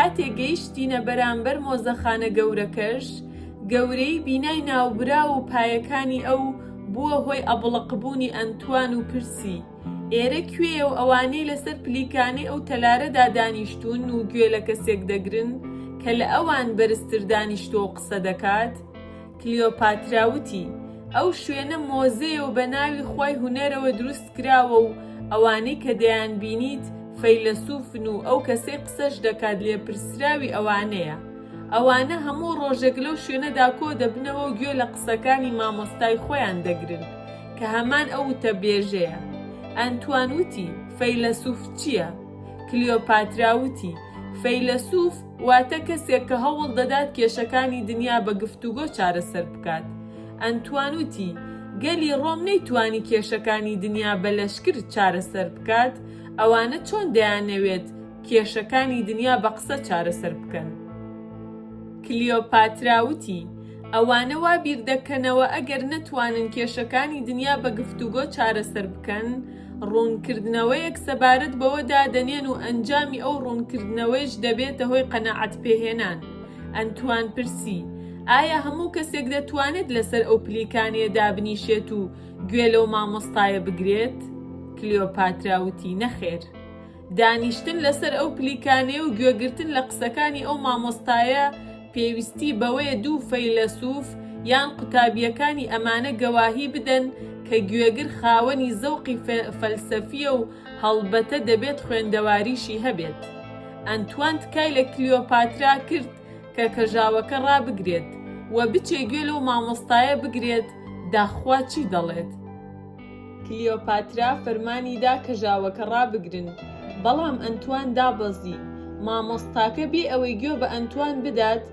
کاتێک گەیشتینە بەرامبەر مۆزەخانە گەورەکەش، گەورەی بینای ناوبرا و پایەکانی ئەو بووە هۆی ئەبڵقبوونی ئەنتوان و پرسی: ئێرە کوێیە و ئەوانەی لەسەر پلیکانەی ئەو تەلارەدا دانیشتوون و گوێ لە کەسێک دەگرن کە لە ئەوان بەرزتر دانیشتۆ و قسە دەکات؟ کلیۆپاترا وتی: ئەو شوێنە مۆزەیە و بە ناوی خوای هونەرەوە دروست کراوە و ئەوانەی کە دەیان بینیت فەیلسوفن و ئەو کەسەی قسەش دەکات لێپرسراوی ئەوانەیە. ئەوانە هەموو ڕۆژێک لەو شوێنەدا کۆ دەبنەوە و گوێ لە قسەکانی مامۆستای خۆیان دەگرن کە هەمان ئەو وتەبێژەیە. ئەنتوان وتی: فەیلسوف چییە؟ کلیۆپاترا وتی: فەیلسوف واتە کەسێک کە هەوڵ دەدات کێشەکانی دنیا بە گفتوگۆ چارەسەر بکات. ئەنتوان وتی: گەلی ڕۆم نەیتوانی کێشەکانی دنیا بە لەشکر چارەسەر بکات، ئەوانە چۆن دەیانەوێت کێشەکانی دنیا بە قسە چارەسەر بکەن؟ کلیۆپاترا وتی: ئەوانە وا بیر دەکەنەوە ئەگەر نەتوانن کێشەکانی دنیا بە گفتوگۆ چارەسەر بکەن، ڕوونکردنەوەیەک سەبارەت بەوەدا دەنێن و ئەنجامی ئەو ڕوونکردنەوەیش دەبێتە هۆی قەناعەت پێهێنان. ئەنتوان پرسی: ئایا هەموو کەسێک دەتوانێت لەسەر ئەو پلیکانەیە دابنیشێت و گوێ لەو مامۆستایە بگرێت؟ کلیۆپاترا وتی: نەخێر. دانیشتن لەسەر ئەو پلیکانەیە و گوێگرتن لە قسەکانی ئەو مامۆستایە پێویستی بەوەیە دوو فەیلسوف یان قوتابیەکانی ئەمانە گەواهی بدەن کە گوێگر خاوەنی زەوقی فەلسەفیە و هەڵبەتە دەبێت خوێندەواریشی هەبێت. ئەنتوان تکای لە کلیۆپاترا کرد کە کەژاوەکە ڕابگرێت و بچێ گوێ لەو مامۆستایە بگرێت داخوا چی دەڵێت. کلیۆپاترا فەرمانیدا کەژاوەکە ڕابگرن، بەڵام ئەنتوان دابەزی. مامۆستاکە بێ ئەوەی گوێ بە ئەنتوان بدات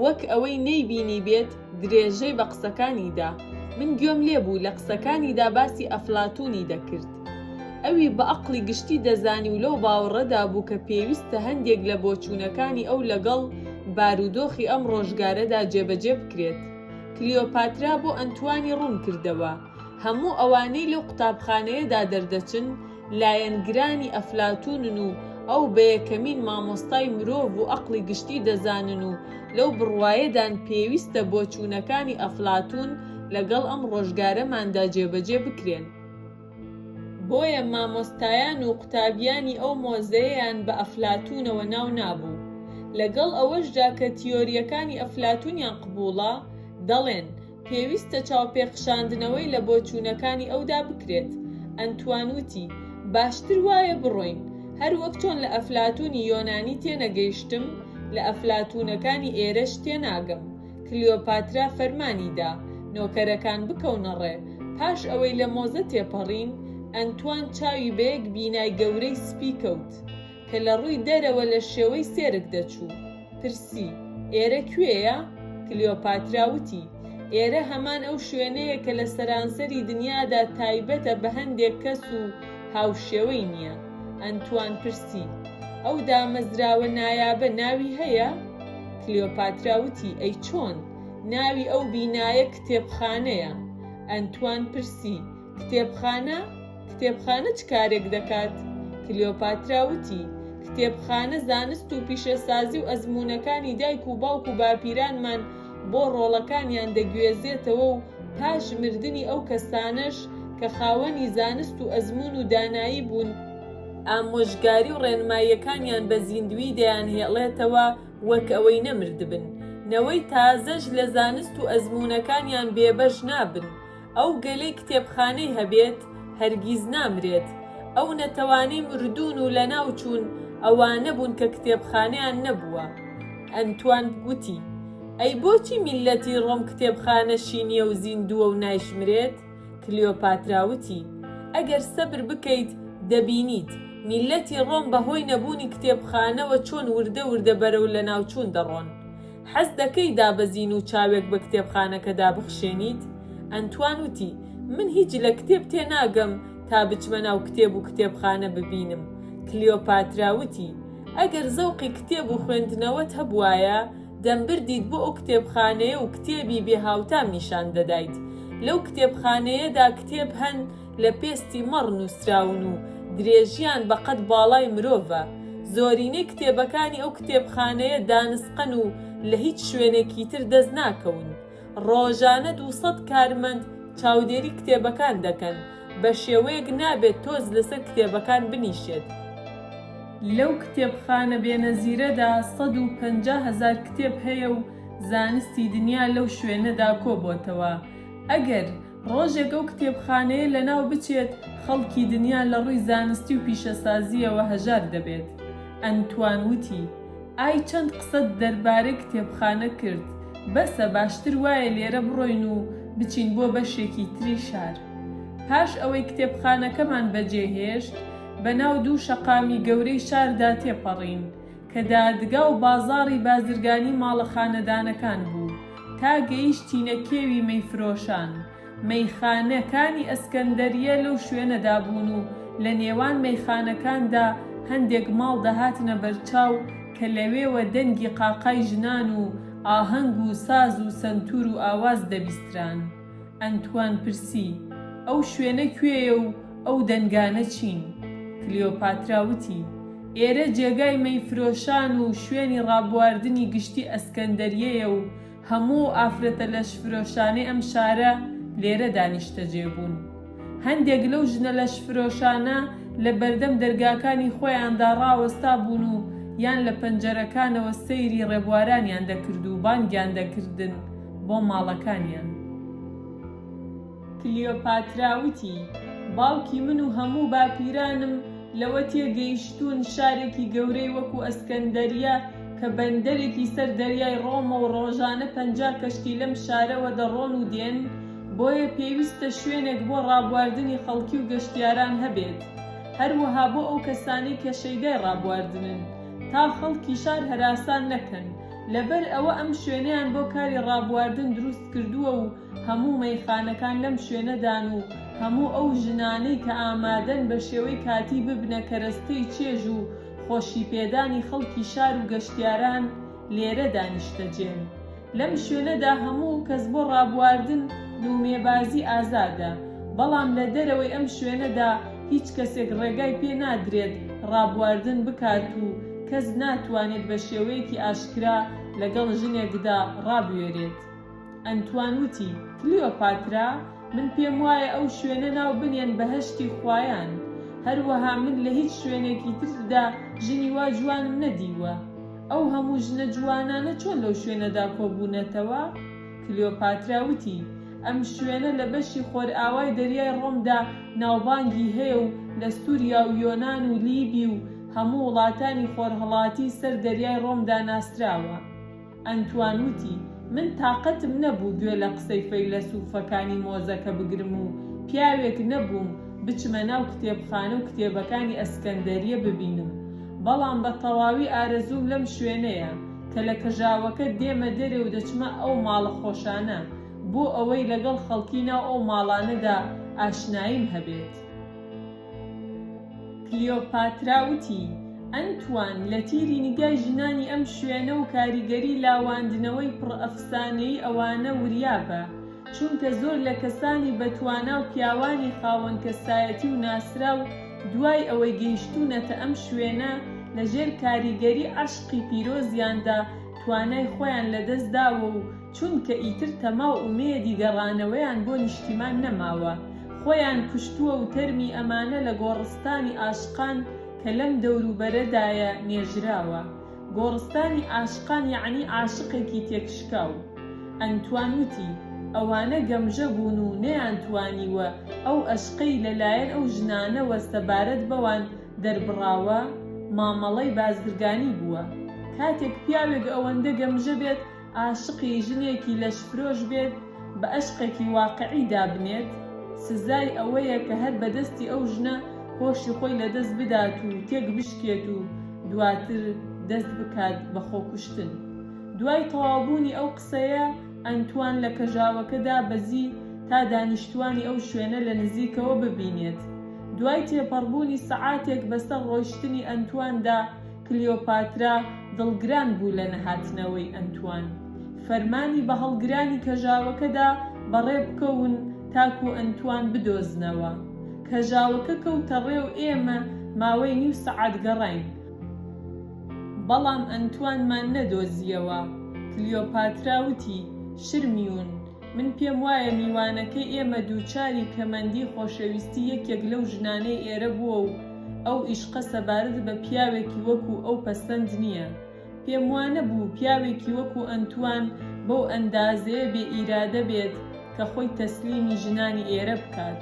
وەک ئەوەی نەیبینی بێت درێژەی بە قسەکانیدا. من گوێم لێبوو لە قسەکانیدا باسی ئەفلاتونی دەکرد. ئەوی بە عەقڵی گشتی دەزانی و لەو باوەڕەدا بوو کە پێویستە هەندێک لە بۆچوونەکانی ئەو لەگەڵ بارودۆخی ئەم ڕۆژگارەدا جێبەجێ بکرێت. کلیۆپاترا بۆ ئەنتوانی ڕوون کردەوە هەموو ئەوانەی لەو قوتابخانەیەدا دەردەچن لایەنگرانی ئەفلاتونن و ئەو بە یەکەمین مامۆستای مرۆڤ و عەقڵی گشتی دەزانن و لەو بڕوایەدان پێویستە بۆچوونەکانی ئەفلاتون لەگەڵ ئەم ڕۆژگارەماندا جێبەجێ بکرێن. بۆیە مامۆستایان و قوتابیانی ئەو مۆزەیەیان بە ئەفلاتونەوە ناو نابوو. لەگەڵ ئەوەشدا کە تیۆریەکانی ئەفلاتونیان قبوڵە، دەڵێن پێویستە چاوپێخشاندنەوەی لە بۆچوونەکانی ئەودا بکرێت. ئەنتوان وتی: باشتر وایە بڕۆین، هەر وەک چۆن لە ئەفلاتونی یۆنانی تێنەگەیشتم، لە ئەفلاتونەکانی ئێرەش تێناگەم. کلیۆپاترا فەرمانیدا نۆکەرەکان بکەونە ڕێ. پاش ئەوەی لە مۆزە تێپەڕین، ئەنتوان چاوی بەیەک بینای گەورەی سپی کەوت کە لە ڕووی دەرەوە لە شێوەی سێرک دەچوو. پرسی: ئێرە کوێیە؟ کلیۆپاترا وتی: ئێرە هەمان ئەو شوێنەیە کە لە سەرانسەری دنیادا تایبەتە بە هەندێک کەس و هاوشێوەی نییە. ئەنتوان پرسی: ئەو دامەزراوە نایابە ناوی هەیە؟ کلیۆپاترا وتی: ئەی چۆن؟ ناوی ئەو بینایە کتێبخانەیە. ئەنتوان پرسی: کتێبخانە؟ کتێبخانە چ کارێک دەکات؟ کلیۆپاترا وتی: کتێبخانە زانست و پیشەسازی و ئەزموونەکانی دایک و باوک و باپیرانمان بۆ ڕۆڵەکانیان دەگوێزێتەوە و پاش مردنی ئەو کەسانەش کە خاوەنی زانست و ئەزمون و دانایی بوون، ئامۆژگاری و ڕێنماییەکانیان بە زیندوی دەیانهێڵێتەوە وەک ئەوەی نەمردبن. نەوەی تازەش لە زانست و ئەزموونەکانیان بێبەش نابن. ئەو گەلەی کتێبخانەی هەبێت هەرگیز نامرێت. ئەو نەتەوانەی مردوون و لە ناوچوون ئەوانە بوون کە کتێبخانەیان نەبووە. ئەنتوان گوتی: ئەی بۆچی میلەتی ڕۆم کتێبخانە شینیە و زیندووە و نایشمرێت؟ کلیۆپاترا وتی: ئەگەر سەبر بکەیت دەبینیت میلەتی ڕۆم بەهۆی نەبوونی کتێبخانەوە چۆن وردە وردە بەرەو لە ناوچوون دەڕۆن. حەز دەکەی دابەزین و چاوێک بە کتێبخانەکەدا بخشێنیت؟ ئەنتوان وتی: من هیچ لە کتێب تێناگەم تا بچمە ناو کتێب و کتێبخانە ببینم. کلیۆپاترا وتی: ئەگەر زەوقی کتێب و خوێندنەوەت هەبوایە دەمبردیت بۆ ئەو کتێبخانەیە و کتێبی بێهاوتام نیشان دەدایت. لەو کتێبخانەیەدا کتێب هەن لە پێستی مەڕ نووسراون و درێژیان بەقەد باڵای مرۆڤە. زۆرینەی کتێبەکانی ئەو کتێبخانەیە دانسقەن و لە هیچ شوێنێکی تر دەست ناکەون. ڕۆژانە 200 کارمەند چاودێری کتێبەکان دەکەن، بە شێوەیەک نابێت تۆز لەسەر کتێبەکان بنیشێت. لەو کتێبخانە بێنەزیرەدا 150,000 کتێب هەیە و زانستی دنیا لەو شوێنەدا کۆبۆتەوە. ئەگەر ڕۆژێک ئەو کتێبخانەیە لەناو بچێت، خەڵکی دنیا لە ڕووی زانستی و پیشەسازیەوە هەژار دەبێت. ئەنتوان وتی: ئای چەند قسەت دەربارەی کتێبخانە کرد، بەسە باشتر وایە لێرە بڕۆین و بچین بۆ بەشێکی تری شار. پاش ئەوەی کتێبخانەکەمان بەجێهێشت، بەناو 2 شەقامی گەورەی شاردا تێپەڕین کە دادگا و بازاڕی بازرگانی ماڵە خانەدانەکان بوو، تا گەیشتینە کێوی مەیفرۆشان. مەیخانەکانی ئەسکەندەریە لەو شوێنەدا بوون و لە نێوان مەیخانەکاندا هەندێک ماڵ دەهاتنە بەرچاو کە لەوێوە دەنگی قاقای ژنان و ئاهەنگ و ساز و سەنتور و ئاواز دەبیستران. ئەنتوان پرسی: ئەو شوێنە کوێیە و ئەو دەنگانە چین؟ کلیۆپاترا وتی: ئێرە جێگای مەیفرۆشان و شوێنی ڕابواردنی گشتی ئەسکەندەریەیە و هەموو ئافرەتە لەشفرۆشانەی ئەم شارە لێرە دانیشتەجێ بوون. هەندێک لەو ژنە لەشفرۆشانە لە بەردەم دەرگاکانی خۆیاندا ڕاوەستا بوون و یان لە پەنجەرەکانەوە سەیری ڕێبوارانیان دەکرد و بانگیان دەکردن بۆ ماڵەکانیان. کلیۆپاترا وتی: باوکی من و هەموو باپیرانم لەوە تێگەیشتوون شارێکی گەورەی وەکو ئەسکەندەریە کە بەندەرێکی سەر دەریای ڕۆمە و ڕۆژانە 50 کەشتی لەم شارەوە دەڕۆن و دێن، بۆیە پێویستە شوێنێک بۆ ڕابواردنی خەڵکی و گەشتیاران هەبێت، هەروەها بۆ ئەو کەسانی کە شەیدای ڕابواردنن، تا خەڵکی شار هەراسان نەکەن. لەبەر ئەوە ئەم شوێنەیان بۆ کاری ڕابواردن دروست کردووە و هەموو مەیخانەکان لەم شوێنەدان و هەموو ئەو ژنانەی کە ئامادەن بە شێوەی کاتی ببنە کەرەستەی چێژ و خۆشی پێدانی خەڵکی شار و گەشتیاران لێرە دانیشتەجێن. لەم شوێنەدا هەموو کەس بۆ ڕابواردن نومێبازی ئازادە، بەڵام لە دەرەوەی ئەم شوێنەدا هیچ کەسێک ڕێگای پێ نادرێت ڕابواردن بکات و کەس ناتوانێت بە شێوەیەکی ئاشکرا لەگەڵ ژنێکدا ڕابوێرێت. ئەنتوان وتی: کلیۆپاترا، من پێم وایە ئەو شوێنە ناو بنێن بەهەشتی خوایان. هەروەها من لە هیچ شوێنێکی تردا ژنی وا جوانم نەدیوە. ئەو هەموو ژنە جوانانە چۆن لەو شوێنەدا کۆبوونەتەوە؟ کلیۆپاترا وتی: ئەم شوێنە لە بەشی خۆرئاوای دەریای ڕۆمدا ناوبانگی هەیە و لە سووریا و یۆنان و لیبی و هەموو وڵاتانی خۆرهەڵاتی سەر دەریای ڕۆمدا ناسراوە. ئەنتوان وتی: من تاقەتم نەبوو گوێ لە قسەی فەیلسوفەکانی مۆزەکە بگرم و پیاوێک نەبووم بچمە ناو کتێبخانە و کتێبەکانی ئەسکەندەریە ببینم، بەڵام بە تەواوی ئارەزوم لەم شوێنەیە کە لە کەژاوەکە دێمە دەرێ و دەچمە ئەو ماڵە خۆشانە بۆ ئەوەی لەگەڵ خەڵکی ناو ئەو ماڵانەدا ئاشناییم هەبێت. کلیۆپاترا وتی: ئەنتوان، لە تیری نیگای ژنانی ئەم شوێنە و کاریگەری لاواندنەوەی پڕ ئەفسانەی ئەوانە وریابە، چونکە زۆر لە کەسانی بەتوانا و پیاوانی خاوەن کەسایەتی و ناسرا و دوای ئەوەی گەیشتوونەتە ئەم شوێنە لەژێر کاریگەری عەشقی پیرۆزیاندا توانای خۆیان لەدەست داوە و چونکە ئیتر تەما و ئومێدی گەڕانەوەیان بۆ نیشتیمان نەماوە، خۆیان کوشتووە و تەرمی ئەمانە لە گۆڕستانی عاشقان کە لەم دەوروبەرەدایە نێژراوە. گۆڕستانی عاشقان یعنی عاشقێکی تێکشکاو. ئەنتوان وتی: ئەوانە گەمژە بوون و نەیانتوانیوە ئەو عەشقەی لەلایەن ئەو ژنانەوە سەبارەت بەوان دەربڕاوە مامەڵەی بازرگانی بووە. کاتێک پیاوێک ئەوەندە گەمژە بێت عاشقی ژنێکی لەشفرۆش بێت بە عەشقێکی واقعی دابنێت، سزای ئەوەیە کە هەر بەدەستی ئەو ژنە هۆشی خۆی لەدەست بدات و تێک بشکێت و دواتر دەست بکات بە خۆکوشتن. دوای تەواوبوونی ئەو قسەیە، ئەنتوان لە کەژاوەکەدا بەزی تا دانیشتوانی ئەو شوێنە لە نزیکەوە ببینێت. دوای تێپەڕبوونی سەعاتێک بەسەر ڕۆیشتنی ئەنتواندا، کلیۆپاترا دڵگران بوو لە نەهاتنەوەی ئەنتوان. فەرمانی بە هەڵگرانی کەژاوەکەدا بەڕێ بکەون تاکو ئەنتوان بدۆزنەوە. کەژاوەکە کەوتە ڕێ و ئێمە ماوەی 1/2 سەعات گەڕاین. بەڵام ئەنتوانمان نەدۆزیەوە. کلیۆپاترا وتی: شرمیون، من پێم وایە میوانەکەی ئێمە دووچاری کەمەندی خۆشەویستی یەکێک لەو ژنانەی ئێرە بووە و ئەو ئیشقە سەبارەت بە پیاوێکی وەکو ئەو پەسەند نییە. پێم وانە بوو پیاوێکی وەکو ئەنتوان بەو ئەندازەیە بێ ئیرادە بێت کە خۆی تەسلیمی ژنانی ئێرە بکات.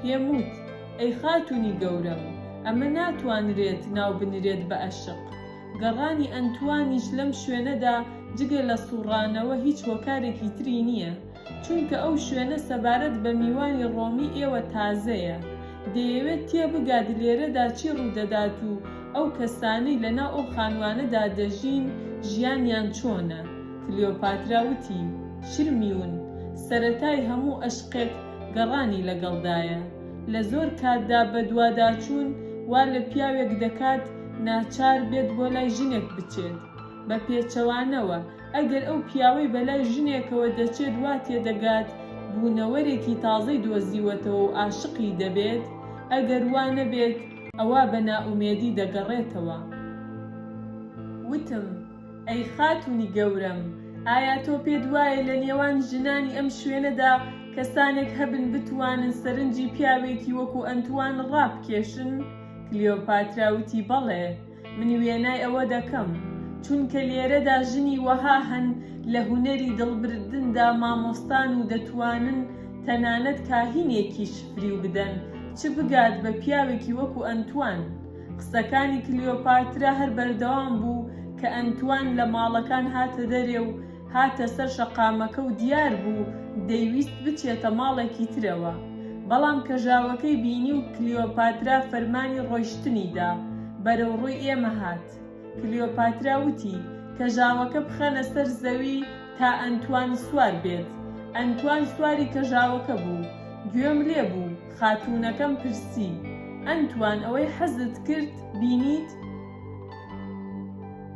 پێم وت: ئەی خاتوونی گەورەم، ئەمە ناتوانرێت ناو بنرێت بە ئەشق. گەڕانی ئەنتوانیش لەم شوێنەدا جگە لە سوڕانەوە هیچ هۆکارێکی تری نییە، چونکە ئەو شوێنە سەبارەت بە میوانی ڕۆمی ئێوە تازەیە. دەیەوێت تێبگات لێرەدا چی ڕوودەدات و ئەو کەسانەی لەناو ئەو خانوانەدا دەژین ژیانیان چۆنە. کلیۆپاترا وتی: شرمیون، سەرەتای هەموو ئەشقێک گەڕانی لەگەڵدایە. لە زۆر کاتدا بە دوواداچوون وا لە پیاوێک دەکات ناچار بێت بۆ لای ژنێک بچێت. بە پێچەوانەوە ئەگەر ئەو پیاوەی بەلای ژنێکەوە دەچێت وا تێدەگات بوونەوەرێکی تازەی دۆزیوەتەوە و عاشقی دەبێت. ئەگەر وا نەبێت ئەوە بە نائومێدی دەگەڕێتەوە. وتم: ئەی خاتوونی گەورەم، ئایا تۆ پێت وایە لە نێوان ژنانی ئەم شوێنەدا کەسانێک هەبن بتوانن سەرنجی پیاوێکی وەکو ئەنتوان ڕابکێشن؟ کلیۆپاترا وتی: بەڵێ، من وێنای ئەوە دەکەم، چونکە لێرەدا ژنی وەها هەن لە هونەری دڵبردندا مامۆستان و دەتوانن تەنانەت کاهینێکیش فریو بدەن، چ بگات بە پیاوێکی وەکو ئەنتوان. قسەکانی کلیۆپاترا هەر بەردەوام بوو کە ئەنتوان لە ماڵەکان هاتە دەرێ و هاتە سەر شەقامەکە و دیار بوو دەیویست بچێتە ماڵێکی ترەوە. بەڵام کەژاوەکەی بینی و کلیۆپاترا فەرمانی ڕۆیشتنیدا بەرەو ڕووی ئێمە هات. کلیۆپاترا وتی: کەژاوەکە بخەنە سەر زەوی تا ئەنتوان سوار بێت. ئەنتوان سواری کەژاوەکە بوو. گوێم لێ بوو. خاتوونەکەم پرسی: ئەنتوان، ئەوەی حەزت کرد بینیت؟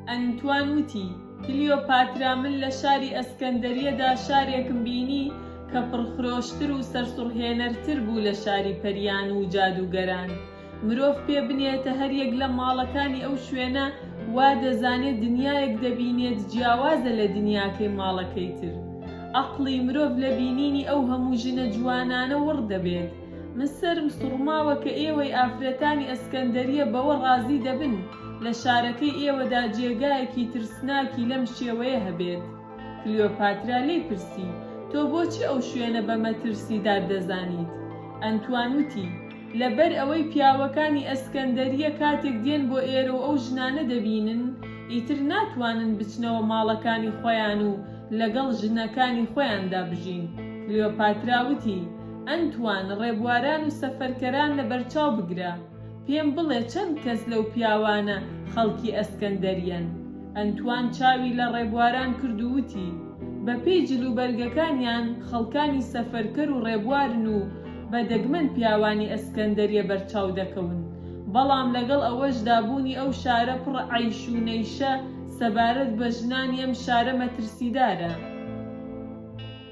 ئەنتوان وتی: کلیۆپاترا، من لە شاری ئەسکەندەریەدا شارێکم بینی کە پڕخرۆشتر و سەرسوڕهێنەرتر بوو لە شاری پەریان و جادوگەران. مرۆڤ پێ بنێتە هەریەک لە ماڵەکانی ئەو شوێنە وا دەزانێت دنیایەک دەبینێت جیاوازە لە دنیاکەی ماڵەکەی تر. عەقڵی مرۆڤ لە بینینی ئەو هەموو ژنە جوانانە وڕ دەبێت. من سەرم سوڕماوە کە ئێوەی ئافرەتانی ئەسکەندەریە بەوە ڕازی دەبن لە شارەکەی ئێوەدا جێگایەکی ترسناکی لەم شێوەیە هەبێت. کلیۆپاترا لێی پرسی: تۆ بۆچی ئەو شوێنە بە مەترسیدار دەزانیت؟ ئەنتوان وتی: لەبەر ئەوەی پیاوەکانی ئەسکەندەریە کاتێک دێن بۆ ئێرە و ئەو ژنانە دەبینن، ئیتر ناتوانن بچنەوە ماڵەکانی خۆیان و لەگەڵ ژنەکانی خۆیاندا بژین. کلیۆپاترا وتی: ئەنتوان، ڕێبواران و سەفەرکەران لە بەرچاو بگرە. پێم بڵێ چەند کەس لەو پیاوانە خەڵکی ئەسکەندەریەن؟ ئەنتوان چاوی لە ڕێبواران کرد و وتی: بە پێی جلوبەرگەکانیان خەڵکانی سەفەرکەر و ڕێبوارن و بە دەگمەن پیاوانی ئەسکەندەریە بەرچاو دەکەون. بەڵام لەگەڵ ئەوەشدا بوونی ئەو شارە پڕ عەیش و نەیشە سەبارەت بە ژنانی ئەم شارە مەترسیدارە.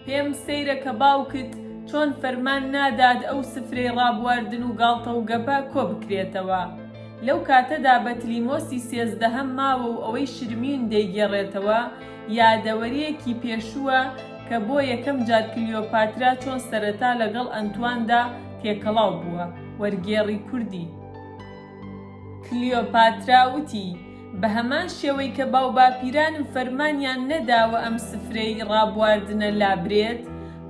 پێم سەیرە کە باوکت چۆن فەرمان نادات ئەو سفرەی ڕابواردن و گاڵتە و گەپە کۆ بکرێتەوە. لەو کاتەدا بەتلیمۆسی 13 ماوە و ئەوەی شرمین دەیگەڕێتەوە، یادەوەریەکی پێشووە کە بۆ یەکەم جار کلیۆپاترا چۆن سەرەتا لەگەڵ ئەنتواندا تێکەڵاو بووە. وەرگێڕی کوردی. کلیۆپاترا وتی: بە هەمان شێوەی کە باوباپیرانم فەرمانیان نەداوە ئەم سفرەی ڕابواردنە لابرێت،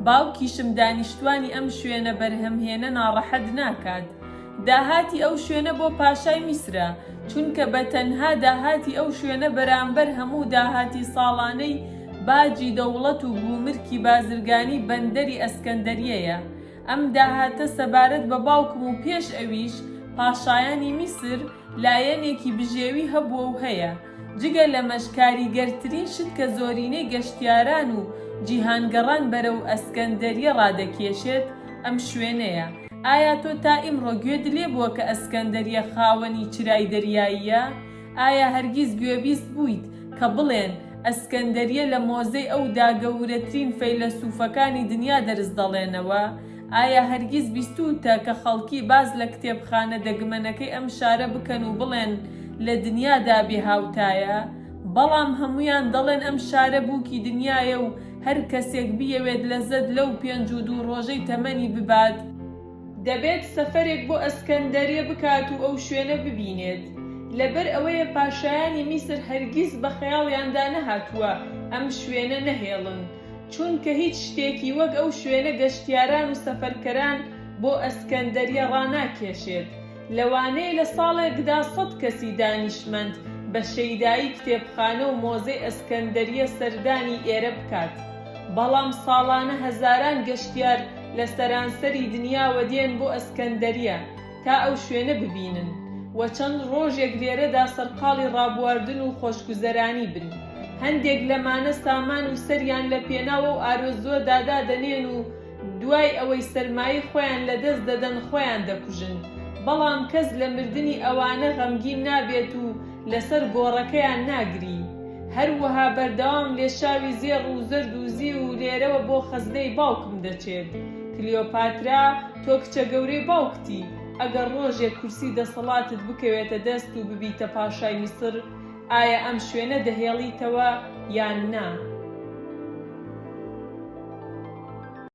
باوکیشم دانیشتوانی ئەم شوێنە بەرهەمهێنە ناڕەحەت ناکات. داهاتی ئەو شوێنە بۆ پاشای میسرە، چونکە بە تەنها داهاتی ئەو شوێنە بەرامبەر هەموو داهاتی ساڵانەی باجی دەوڵەت و بوومرکی بازرگانی بەندەری ئەسکەندەریەیە. ئەم داهاتە سەبارەت بە باوکم و پێش ئەویش پاشایانی میسر لایەنێکی بژێوی هەبووە و هەیە. جگە لە مەشکاریگەرترین شت کە زۆرینەی گەشتیاران و جیهانگەڕان بەرەو ئەسکەندەریە ڕادەکێشێت ئەم شوێنەیە. ئایا تۆ تا ئیمڕۆ گوێت لێ بووە کە ئەسکەندەریە خاوەنی چرای دەریاییە؟ ئایا هەرگیز گوێبیست بوویت کە بڵێن ئەسکەندەریە لە مۆزەی ئەو داگەورەترین فەیلسوفەکانی دنیا دەرز دەڵێنەوە؟ ئایا هەرگیز بیستوتە کە خەڵکی باز لە کتێبخانە دەگمەنەکەی ئەم شارە بکەن و بڵێن لە دنیادا بێهاوتایە، بەڵام هەمویان دەڵێن ئەم شارە بووکی دنیایە و هەر کەسێک بیەوێت لەزەت لەو 52 ڕۆژەی تەمەنی ببات دەبێت سەفەرێک بۆ ئەسکەندەریە بکات و ئەو شوێنە ببینێت. لەبەر ئەوەیە پاشایانی میسر هەرگیز بە خەیاڵیاندا نەهاتووە ئەم شوێنە نەهێڵن، چونکە هیچ شتێکی وەک ئەو شوێنە گەشتیاران و سەفەرکەران بۆ ئەسکەندەریە ڕاناکێشێت. لەوانەیە لە ساڵێکدا 100 کەسی دانیشمەند بە شەیدایی کتێبخانە و مۆزەی ئەسکەندەریە سەردانی ئێرە بکات، بەڵام ساڵانە هەزاران گەشتیار لە سەرانسەری دنیاوە دێن بۆ ئەسکەندەریە تا ئەو شوێنە ببینن و چەند ڕۆژێک لێرەدا سەرقاڵی ڕابواردن و خۆشگوزەرانی بن. هەندێک لەمانە سامان و سەریان لە پێناوە و ئارۆزۆ دادا دەنێن و دوای ئەوەی سەرمایی خۆیان لەدەست دەدەن خۆیان دەکوژن، بەڵام کەس لە مردنی ئەوانە غەمگین نابێت و لەسەر گۆڕەکەیان ناگری. هەروەها بەردەوام لێشاوی زێڕ و زەرد و زی و لێرەوە بۆ خەزنەی باوکم دەچێت. کلیۆپاترا، تۆ کچە گەورەی باوکتی، ئەگەر ڕۆژێک کورسی دەسەڵاتت بکەوێتە دەست و ببیتە پاشای میسر، ئایا ئەم شوێنە دەهێڵیتەوە یان نا؟